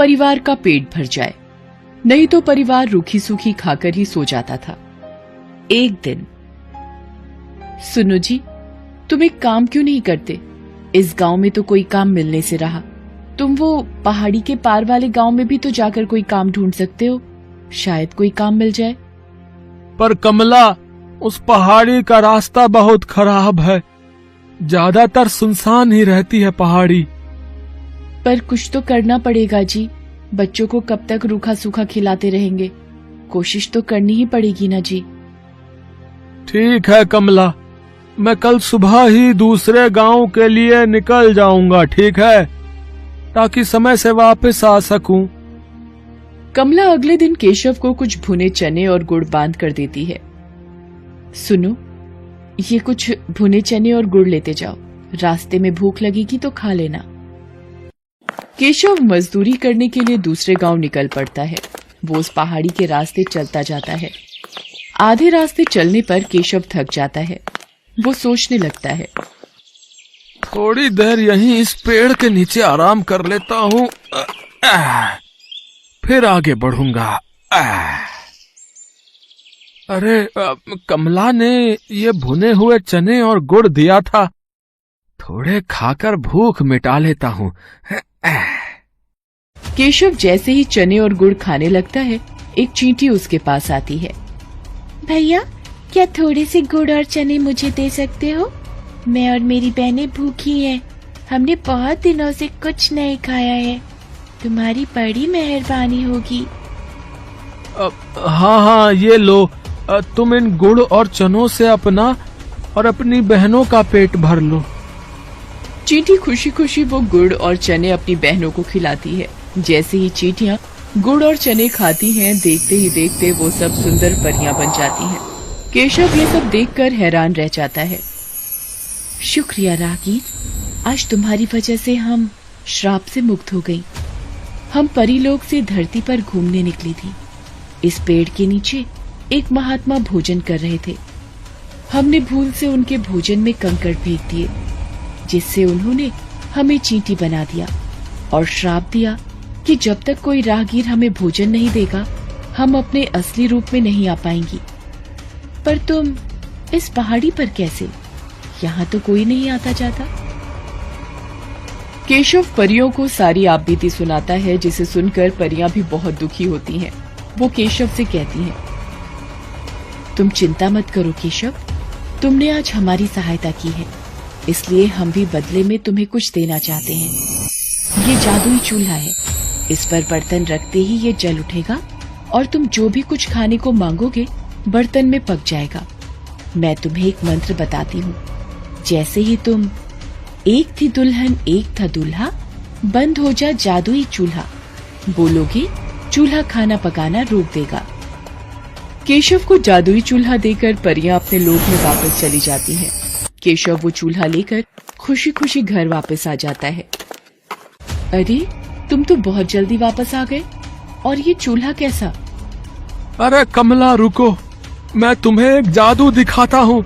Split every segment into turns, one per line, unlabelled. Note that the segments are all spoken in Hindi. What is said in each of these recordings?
परिवार का पेट भर जाए, नहीं तो परिवार रूखी सूखी खाकर ही सो जाता था। एक दिन, सुनो जी, तुम एक काम क्यों नहीं करते? इस गांव में तो कोई काम मिलने से रहा। तुम वो पहाड़ी के पार वाले गांव में भी तो जाकर कोई काम ढूंढ सकते हो, शायद कोई काम मिल जाए।
पर कमला, उस पहाड़ी का रास्ता बहुत खराब है, ज्यादातर सुनसान ही रहती है पहाड़ी।
पर कुछ तो करना पड़ेगा जी, बच्चों को कब तक रूखा सूखा खिलाते रहेंगे? कोशिश तो करनी ही पड़ेगी ना जी।
ठीक है कमला, मैं कल सुबह ही दूसरे गांव के लिए निकल जाऊंगा, ठीक है, ताकि समय से वापस आ सकूं।
कमला अगले दिन केशव को कुछ भुने चने और गुड़ बांध कर देती है। सुनो, ये कुछ भुने चने और गुड़ लेते जाओ, रास्ते में भूख लगेगी तो खा लेना। केशव मजदूरी करने के लिए दूसरे गांव निकल पड़ता है। वो उस पहाड़ी के रास्ते चलता जाता है। आधे रास्ते चलने पर केशव थक जाता है। वो सोचने लगता है,
थोड़ी देर यहीं इस पेड़ के नीचे आराम कर लेता हूँ, फिर आगे बढ़ूंगा। अरे, कमला ने ये भुने हुए चने और गुड़ दिया था, थोड़े खाकर भूख मिटा लेता हूँ।
केशव जैसे ही चने और गुड़ खाने लगता है, एक चींटी उसके पास आती है। भैया, क्या थोड़े से गुड़ और चने मुझे दे सकते हो? मैं और मेरी बहनें भूखी हैं। हमने बहुत दिनों से कुछ नहीं खाया है। तुम्हारी बड़ी मेहरबानी होगी।
हाँ हाँ, ये लो, तुम इन गुड़ और चनों से अपना और अपनी बहनों का पेट भर लो।
चींटी खुशी खुशी वो गुड़ और चने अपनी बहनों को खिलाती है। जैसे ही चींटियां गुड़ और चने खाती हैं, देखते ही देखते वो सब सुंदर परियां बन जाती हैं। केशव ये सब देखकर हैरान रह जाता है। शुक्रिया रागी, आज तुम्हारी वजह से हम श्राप से मुक्त हो गई। हम परीलोक से धरती पर घूमने निकली थी। इस पेड़ के नीचे एक महात्मा भोजन कर रहे थे। हमने भूल से उनके भोजन में कंकड़ फेंक दिए, जिससे उन्होंने हमें चींटी बना दिया और श्राप दिया कि जब तक कोई राहगीर हमें भोजन नहीं देगा, हम अपने असली रूप में नहीं आ पाएंगी। पर तुम इस पहाड़ी पर कैसे? यहाँ तो कोई नहीं आता जाता। केशव परियों को सारी आपबीती सुनाता है, जिसे सुनकर परियां भी बहुत दुखी होती हैं। वो केशव से कहती हैं, तुम चिंता मत करो केशव, तुमने आज हमारी सहायता की है, इसलिए हम भी बदले में तुम्हें कुछ देना चाहते हैं। ये जादुई चूल्हा है, इस पर बर्तन रखते ही ये जल उठेगा और तुम जो भी कुछ खाने को मांगोगे बर्तन में पक जाएगा। मैं तुम्हें एक मंत्र बताती हूँ। जैसे ही तुम एक थी दुल्हन एक था दूल्हा, बंद हो जा जादुई चूल्हा बोलोगे, चूल्हा खाना पकाना रोक देगा। केशव को जादुई चूल्हा देकर परियां अपने लोक में वापस चली जाती हैं। केशव वो चूल्हा लेकर खुशी खुशी घर वापस आ जाता है। अरे, तुम तो बहुत जल्दी वापस आ गए, और ये चूल्हा कैसा?
अरे कमला, रुको, मैं तुम्हें एक जादू दिखाता हूँ।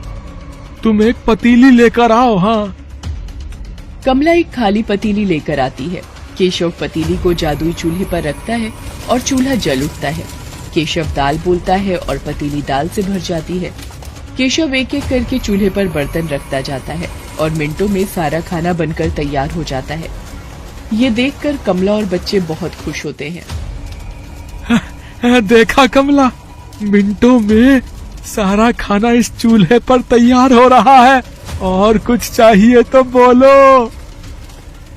तुम एक पतीली लेकर आओ। हाँ।
कमला एक खाली पतीली लेकर आती है। केशव पतीली को जादुई चूल्हे पर रखता है और चूल्हा जल उठता है। केशव दाल बोलता है और पतीली दाल से भर जाती है। केशव एक एक करके चूल्हे पर बर्तन रखता जाता है और मिनटों में सारा खाना बनकर तैयार हो जाता है। ये देखकर कमला और बच्चे बहुत खुश होते हैं।
देखा कमला, मिनटों में सारा खाना इस चूल्हे पर तैयार हो रहा है। और कुछ चाहिए तो बोलो।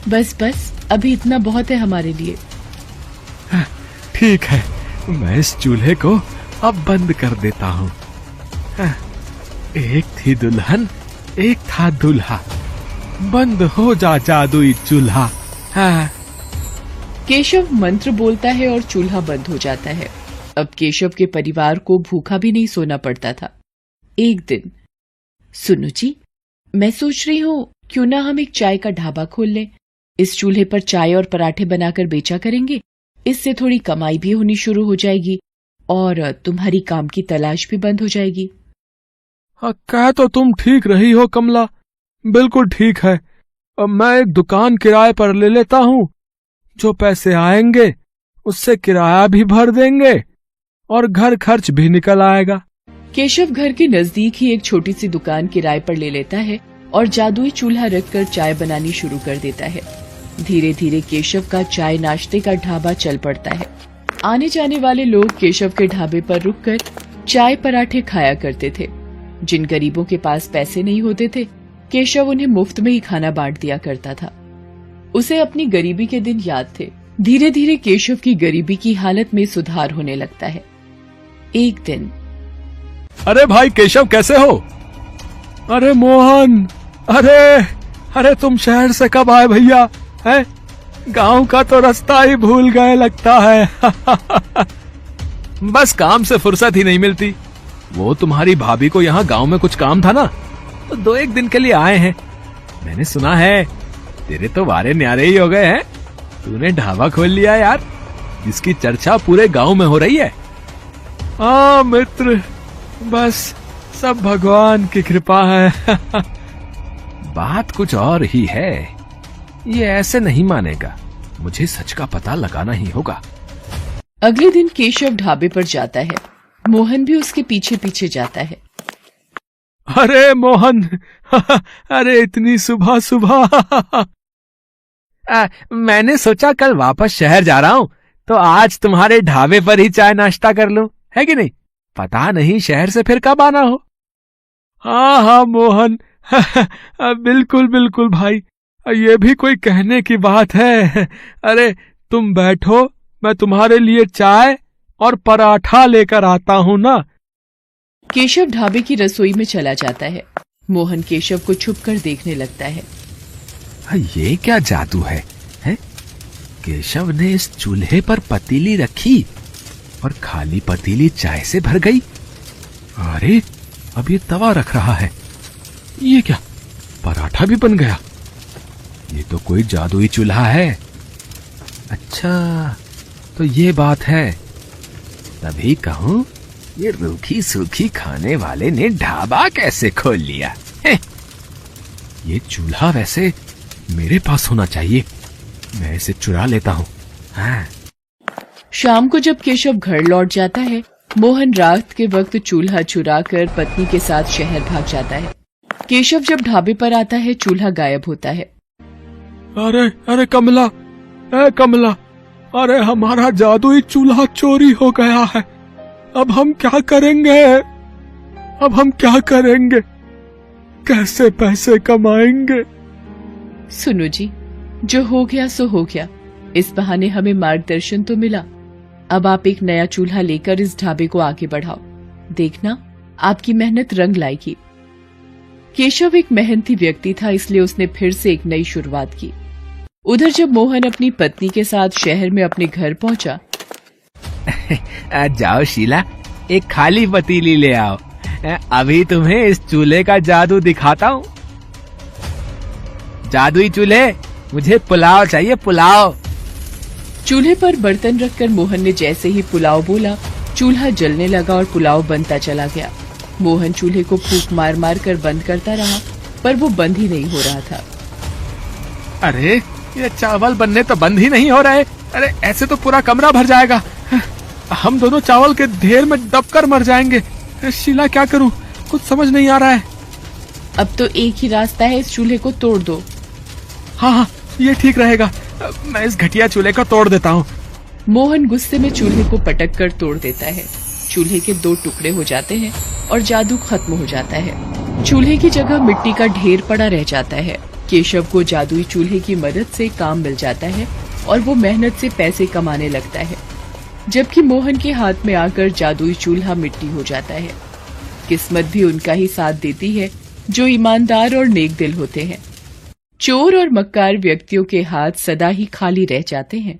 बस बस, अभी इतना बहुत है हमारे लिए।
ठीक है, मैं इस चूल्हे को अब बंद कर देता हूँ। एक थी दुल्हन एक था दूल्हा, बंद हो जा जादुई चूल्हा।
केशव मंत्र बोलता है और चूल्हा बंद हो जाता है। अब केशव के परिवार को भूखा भी नहीं सोना पड़ता था। एक दिन, सुनो जी, मैं सोच रही हूँ क्यों ना हम एक चाय का ढाबा खोल लें। इस चूल्हे पर चाय और पराठे बनाकर बेचा करेंगे। इससे थोड़ी कमाई भी होनी शुरू हो जाएगी और तुम्हारी काम की तलाश भी बंद हो जाएगी।
कह तो तुम ठीक रही हो कमला, बिल्कुल ठीक है। मैं एक दुकान किराए पर ले लेता हूँ। जो पैसे आएंगे उससे किराया भी भर देंगे और घर खर्च भी निकल आएगा।
केशव घर के नजदीक ही एक छोटी सी दुकान किराए पर ले लेता है और जादुई चूल्हा रखकर चाय बनानी शुरू कर देता है। धीरे धीरे केशव का चाय नाश्ते का ढाबा चल पड़ता है। आने जाने वाले लोग केशव के ढाबे पर रुककर चाय पराठे खाया करते थे। जिन गरीबों के पास पैसे नहीं होते थे, केशव उन्हें मुफ्त में ही खाना बांट दिया करता था। उसे अपनी गरीबी के दिन याद थे। धीरे धीरे केशव की गरीबी की हालत में सुधार होने लगता है। एक दिन,
अरे भाई केशव, कैसे हो? अरे मोहन, अरे तुम शहर से कब आए भैया? हैं? गांव का तो रास्ता ही भूल गए लगता है। बस काम से फुर्सत ही नहीं मिलती। वो तुम्हारी भाभी को यहाँ गांव में कुछ काम था ना, तो 2-1 दिन के लिए आए हैं। मैंने सुना है तेरे तो वारे न्यारे ही हो गए हैं। तूने ढाबा खोल लिया यार, जिसकी चर्चा पूरे गांव में हो रही है। हाँ मित्र, बस सब भगवान की कृपा है। बात कुछ और ही है। ये ऐसे नहीं मानेगा, मुझे सच का पता लगाना ही होगा।
अगले दिन केशव ढाबे पर जाता है। मोहन भी उसके पीछे पीछे जाता है।
अरे मोहन, अरे इतनी सुबह सुबह। मैंने सोचा कल वापस शहर जा रहा हूँ, तो आज तुम्हारे ढाबे पर ही चाय नाश्ता कर लूं, है कि नहीं? पता नहीं शहर से फिर कब आना हो। हाँ मोहन, बिल्कुल बिल्कुल भाई, ये भी कोई कहने की बात है। अरे तुम बैठो, मैं तुम्हारे लिए चाय और पराठा लेकर आता हूँ ना।
केशव ढाबे की रसोई में चला जाता है। मोहन केशव को छुपकर देखने लगता है।
ये क्या जादू है? केशव ने इस चूल्हे पर पतीली रखी और खाली पतीली चाय से भर गई। अरे अब ये तवा रख रहा है। ये क्या, पराठा भी बन गया? ये तो कोई जादुई चूल्हा है। अच्छा, तो ये बात है। तभी कहूं, ये रूखी सूखी खाने वाले ने ढाबा कैसे खोल लिया? ये चूल्हा वैसे मेरे पास होना चाहिए, मैं इसे चुरा लेता हूँ। हाँ।
शाम को जब केशव घर लौट जाता है, मोहन रात के वक्त चूल्हा चुराकर पत्नी के साथ शहर भाग जाता है। केशव जब ढाबे पर आता है, चूल्हा गायब होता है।
अरे कमला, कमला, अरे हमारा जादुई चूल्हा चोरी हो गया है। अब हम क्या करेंगे? कैसे पैसे कमाएंगे?
सुनो जी, जो हो गया सो हो गया। इस बहाने हमें मार्गदर्शन तो मिला। अब आप एक नया चूल्हा लेकर इस ढाबे को आगे बढ़ाओ। देखना, आपकी मेहनत रंग लाएगी। केशव एक मेहनती व्यक्ति था, इसलिए उसने फिर से एक नई शुरुआत की। उधर जब मोहन अपनी पत्नी के साथ शहर में अपने घर पहुंचा।
जाओ शीला, एक खाली पतीली ले आओ। अभी तुम्हें इस चूल्हे का जादू दिखाता हूँ। जादुई चूल्हे, मुझे पुलाव चाहिए, पुलाव।
चूल्हे पर बर्तन रखकर मोहन ने जैसे ही पुलाव बोला, चूल्हा जलने लगा और पुलाव बनता चला गया। मोहन चूल्हे को फूंक मार मार कर बंद करता रहा, पर वो बंद ही नहीं हो रहा था।
अरे ये चावल बनने तो बंद ही नहीं हो रहे। अरे ऐसे तो पूरा कमरा भर जाएगा। हम दोनों चावल के ढेर में दबकर मर जाएंगे। शीला, क्या करूं? कुछ समझ नहीं आ रहा है।
अब तो एक ही रास्ता है, इस चूल्हे को तोड़ दो।
हाँ, ये ठीक रहेगा। मैं इस घटिया चूल्हे को तोड़ देता हूँ।
मोहन गुस्से में चूल्हे को पटक कर तोड़ देता है। चूल्हे के 2 टुकड़े हो जाते हैं और जादू खत्म हो जाता है। चूल्हे की जगह मिट्टी का ढेर पड़ा रह जाता है। केशव को जादुई चूल्हे की मदद से काम मिल जाता है और वो मेहनत से पैसे कमाने लगता है, जबकि मोहन के हाथ में आकर जादुई चूल्हा मिट्टी हो जाता है। किस्मत भी उनका ही साथ देती है, जो ईमानदार और नेक दिल होते हैं। चोर और मक्कार व्यक्तियों के हाथ सदा ही खाली रह जाते हैं।